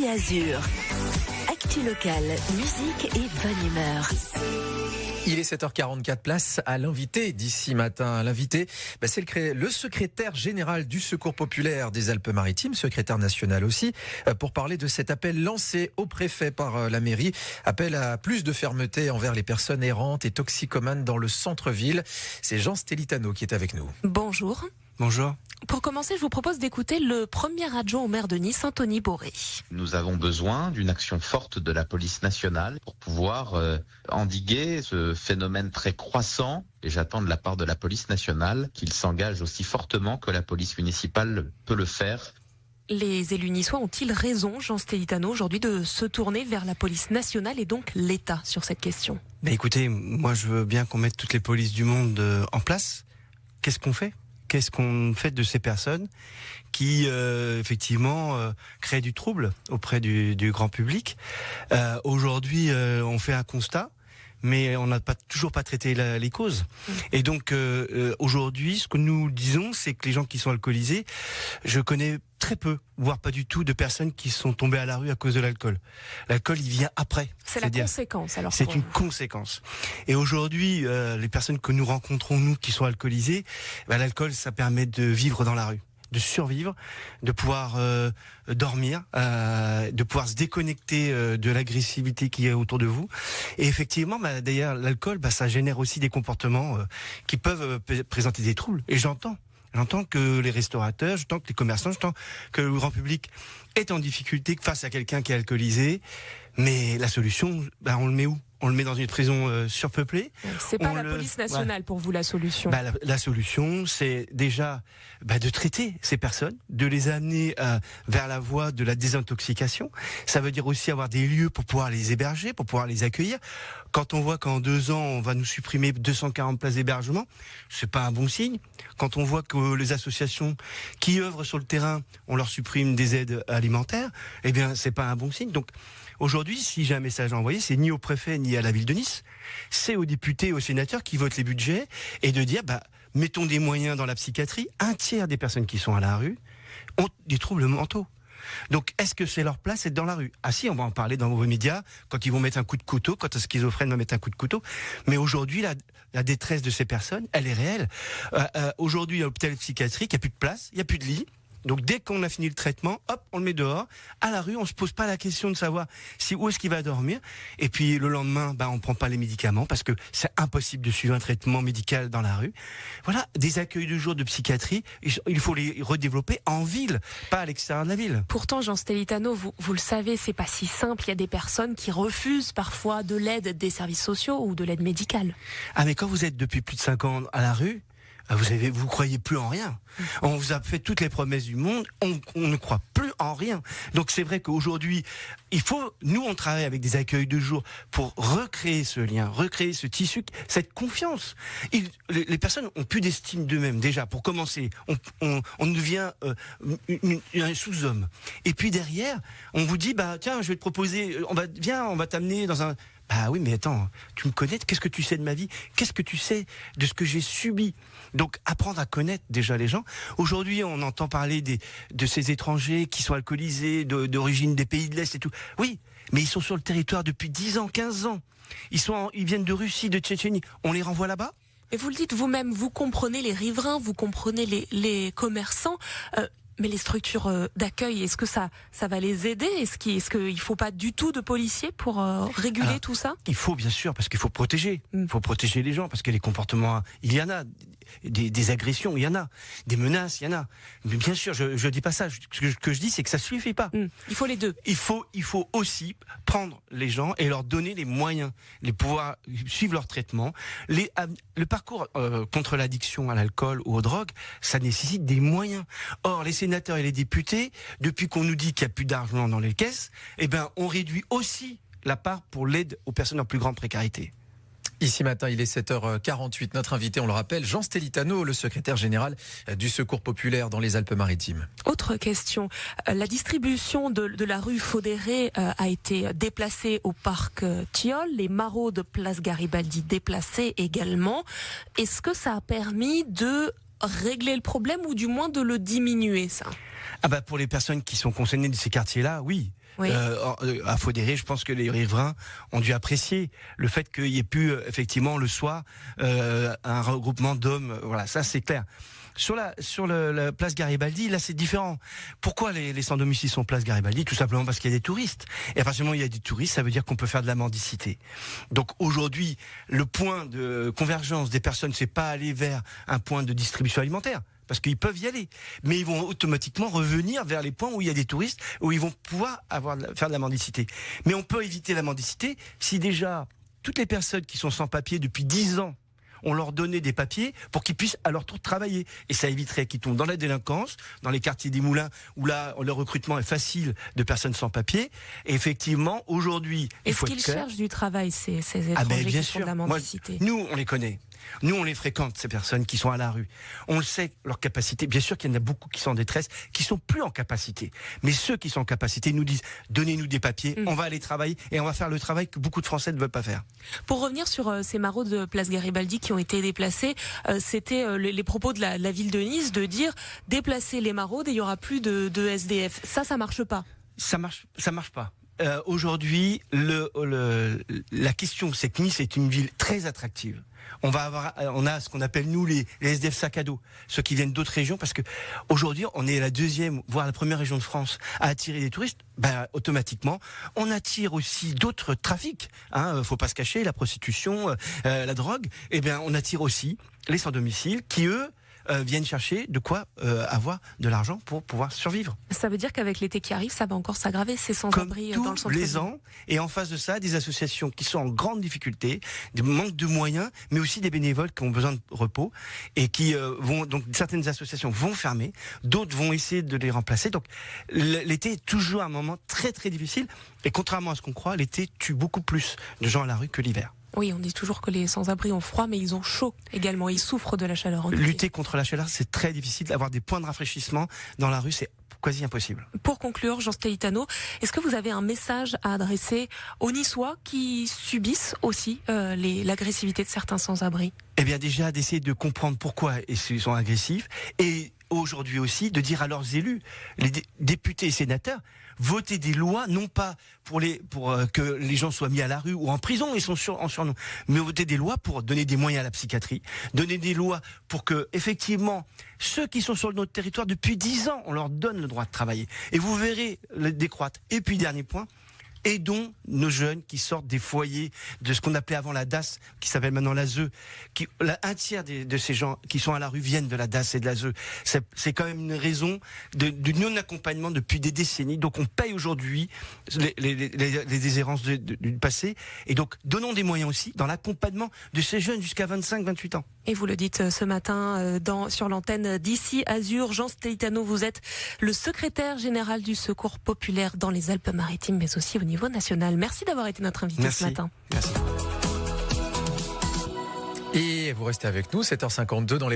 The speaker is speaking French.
Côté Azur. Actu locale, musique et bonne humeur. Il est 7h44, place à l'invité d'ici matin. L'invité, c'est le secrétaire général du Secours populaire des Alpes-Maritimes, secrétaire national aussi, pour parler de cet appel lancé au préfet par la mairie. Appel à plus de fermeté envers les personnes errantes et toxicomanes dans le centre-ville. C'est Jean Stelitano qui est avec nous. Bonjour. Bonjour. Pour commencer, je vous propose d'écouter le premier adjoint au maire de Nice, Anthony Boré. Nous avons besoin d'une action forte de la police nationale pour pouvoir endiguer ce phénomène très croissant. Et j'attends de la part de la police nationale qu'il s'engage aussi fortement que la police municipale peut le faire. Les élus niçois ont-ils raison, Jean Stelitano, aujourd'hui de se tourner vers la police nationale et donc l'État sur cette question ? Écoutez, moi je veux bien qu'on mette toutes les polices du monde en place. Qu'est-ce qu'on fait ? Qu'est-ce qu'on fait de ces personnes qui, effectivement, créent du trouble auprès du grand public ? Aujourd'hui, on fait un constat, mais on n'a toujours pas traité les causes. Et donc, aujourd'hui, ce que nous disons, c'est que les gens qui sont alcoolisés, je connais très peu, voire pas du tout, de personnes qui sont tombées à la rue à cause de l'alcool. L'alcool, il vient après. C'est la conséquence, alors. C'est une conséquence. Et aujourd'hui, les personnes que nous rencontrons, nous, qui sont alcoolisées, l'alcool, ça permet de vivre dans la rue, de survivre, de pouvoir dormir, de pouvoir se déconnecter de l'agressivité qui est autour de vous. Et effectivement, d'ailleurs, l'alcool, ça génère aussi des comportements qui peuvent présenter des troubles. Et j'entends que les restaurateurs, j'entends que les commerçants, j'entends que le grand public est en difficulté face à quelqu'un qui est alcoolisé. Mais la solution, on le met où ? On le met dans une prison surpeuplée. C'est pas la police nationale pour vous la solution. La solution, c'est déjà de traiter ces personnes, de les amener vers la voie de la désintoxication. Ça veut dire aussi avoir des lieux pour pouvoir les héberger, pour pouvoir les accueillir. Quand on voit qu'en 2 ans, on va nous supprimer 240 places d'hébergement, c'est pas un bon signe. Quand on voit que les associations qui œuvrent sur le terrain, on leur supprime des aides alimentaires, c'est pas un bon signe. Donc, aujourd'hui, si j'ai un message à envoyer, c'est ni au préfet ni à la ville de Nice, c'est aux députés et aux sénateurs qui votent les budgets et de dire, mettons des moyens dans la psychiatrie. 1/3 des personnes qui sont à la rue ont des troubles mentaux. Donc, est-ce que c'est leur place d'être dans la rue ? Ah si, on va en parler dans vos médias, quand ils vont mettre un coup de couteau, quand un schizophrène va mettre un coup de couteau. Mais aujourd'hui, la détresse de ces personnes, elle est réelle. Aujourd'hui, à l'hôpital psychiatrique, il n'y a plus de place, il n'y a plus de lit. Donc dès qu'on a fini le traitement, hop, on le met dehors, à la rue, on se pose pas la question de savoir où est-ce qu'il va dormir. Et puis le lendemain, on prend pas les médicaments parce que c'est impossible de suivre un traitement médical dans la rue. Voilà, des accueils de jour de psychiatrie, il faut les redévelopper en ville, pas à l'extérieur de la ville. Pourtant, Jean Stelitano, vous le savez, c'est pas si simple. Il y a des personnes qui refusent parfois de l'aide des services sociaux ou de l'aide médicale. Ah mais quand vous êtes depuis plus de 5 ans à la rue, vous croyez plus en rien. On vous a fait toutes les promesses du monde, on ne croit plus en rien. Donc c'est vrai qu'aujourd'hui, nous on travaille avec des accueils de jour pour recréer ce lien, recréer ce tissu, cette confiance. Les personnes ont plus d'estime d'eux-mêmes déjà. Pour commencer, on devient un sous-homme. Et puis derrière, on vous dit tiens, je vais te proposer, on va t'amener dans un. Oui, mais attends, tu me connais, qu'est-ce que tu sais de ma vie ? Qu'est-ce que tu sais de ce que j'ai subi ? Donc, apprendre à connaître déjà les gens. Aujourd'hui, on entend parler de ces étrangers qui sont alcoolisés, d'origine des pays de l'Est et tout. Oui, mais ils sont sur le territoire depuis 10 ans, 15 ans. Ils viennent de Russie, de Tchétchénie. On les renvoie là-bas ? Et vous le dites vous-même, vous comprenez les riverains, vous comprenez les commerçants. Mais les structures d'accueil, est-ce que ça va les aider ? Est-ce qu'il faut pas du tout de policiers pour réguler tout ça ? Il faut bien sûr, parce qu'il faut protéger. Il faut protéger les gens, parce que les comportements, il y en a. Des agressions, il y en a. Des menaces, il y en a. Mais bien sûr, je dis pas ça. Ce que je dis, c'est que ça suffit pas. Il faut les deux. Il faut aussi prendre les gens et leur donner les moyens, les pouvoir suivre leur traitement. Le parcours contre l'addiction à l'alcool ou aux drogues, ça nécessite des moyens. Or, les sénateurs et les députés, depuis qu'on nous dit qu'il n'y a plus d'argent dans les caisses, on réduit aussi la part pour l'aide aux personnes en plus grande précarité. Ici matin, il est 7h48. Notre invité, on le rappelle, Jean Stelitano, le secrétaire général du Secours populaire dans les Alpes-Maritimes. Autre question. La distribution de la rue Faudéré a été déplacée au parc Thiol. Les maraudes de place Garibaldi déplacées également. Est-ce que ça a permis de régler le problème ou du moins de le diminuer, ça? Ah bah pour les personnes qui sont concernées de ces quartiers-là, oui. Oui. À Faudéré, je pense que les riverains ont dû apprécier le fait qu'il y ait pu effectivement le soir un regroupement d'hommes. Voilà, ça c'est clair. Sur la place Garibaldi, là c'est différent. Pourquoi les sans domicile sont place Garibaldi? Tout simplement parce qu'il y a des touristes. Et à partir du moment où il y a des touristes, ça veut dire qu'on peut faire de la mendicité. Donc aujourd'hui, le point de convergence des personnes, c'est pas aller vers un point de distribution alimentaire. Parce qu'ils peuvent y aller, mais ils vont automatiquement revenir vers les points où il y a des touristes, où ils vont pouvoir faire de la mendicité. Mais on peut éviter la mendicité si déjà toutes les personnes qui sont sans papier depuis 10 ans, on leur donnait des papiers pour qu'ils puissent à leur tour travailler. Et ça éviterait qu'ils tombent dans la délinquance, dans les quartiers des Moulins, où là, le recrutement est facile de personnes sans papier. Et effectivement, aujourd'hui, il faut être Est-ce qu'ils clair. cherchent du travail, ces étrangers Bien qui font de la sûr. mendicité? Nous, on les connaît. Nous, on les fréquente, ces personnes qui sont à la rue. On le sait, leur capacité. Bien sûr qu'il y en a beaucoup qui sont en détresse, qui sont plus en capacité. Mais ceux qui sont en capacité nous disent, donnez-nous des papiers, on va aller travailler et on va faire le travail que beaucoup de Français ne veulent pas faire. Pour revenir sur ces maraudes de place Garibaldi qui ont été déplacés, c'était les propos de la ville de Nice de dire déplacer les maraudes et il y aura plus de SDF. Ça marche pas. Ça marche pas. Aujourd'hui, la question, c'est que Nice est une ville très attractive. On a ce qu'on appelle nous les SDF sac à dos, ceux qui viennent d'autres régions, parce que aujourd'hui on est la deuxième, voire la première région de France à attirer des touristes. Automatiquement, on attire aussi d'autres trafics. Faut pas se cacher, la prostitution, la drogue. On attire aussi les sans domicile qui eux viennent chercher de quoi avoir de l'argent pour pouvoir survivre. Ça veut dire qu'avec l'été qui arrive, ça va encore s'aggraver, ces sans-abri dans le Comme tous centre-ville. les ans, et en face de ça, des associations qui sont en grande difficulté, des manques de moyens, mais aussi des bénévoles qui ont besoin de repos et qui donc certaines associations vont fermer, d'autres vont essayer de les remplacer. Donc l'été est toujours un moment très très difficile et contrairement à ce qu'on croit, l'été tue beaucoup plus de gens à la rue que l'hiver. Oui, on dit toujours que les sans-abri ont froid, mais ils ont chaud également. Ils souffrent de la chaleur. Lutter contre la chaleur, c'est très difficile. Avoir des points de rafraîchissement dans la rue, c'est quasi impossible. Pour conclure, Jean Stelitano, est-ce que vous avez un message à adresser aux Niçois qui subissent aussi l'agressivité de certains sans-abri? Eh bien, déjà, d'essayer de comprendre pourquoi ils sont agressifs et aujourd'hui aussi de dire à leurs élus, les députés et sénateurs, voter des lois, non pas pour que les gens soient mis à la rue ou en prison, ils sont en surnom, mais voter des lois pour donner des moyens à la psychiatrie, donner des lois pour que, effectivement, ceux qui sont sur notre territoire depuis 10 ans, on leur donne le droit de travailler. Et vous verrez le décroître. Et puis, dernier point, aidons nos jeunes qui sortent des foyers de ce qu'on appelait avant la DAS, qui s'appelle maintenant la ZE. Un tiers de ces gens qui sont à la rue viennent de la DAS et de la ZE. C'est quand même une raison du non-accompagnement depuis des décennies. Donc on paye aujourd'hui les déshérences du passé. Et donc donnons des moyens aussi dans l'accompagnement de ces jeunes jusqu'à 25-28 ans. Et vous le dites ce matin sur l'antenne d'Ici Azur. Jean Stelitano, vous êtes le secrétaire général du Secours populaire dans les Alpes-Maritimes, mais aussi au niveau national. Merci d'avoir été notre invité ce matin. Merci. Et vous restez avec nous, 7h52 dans les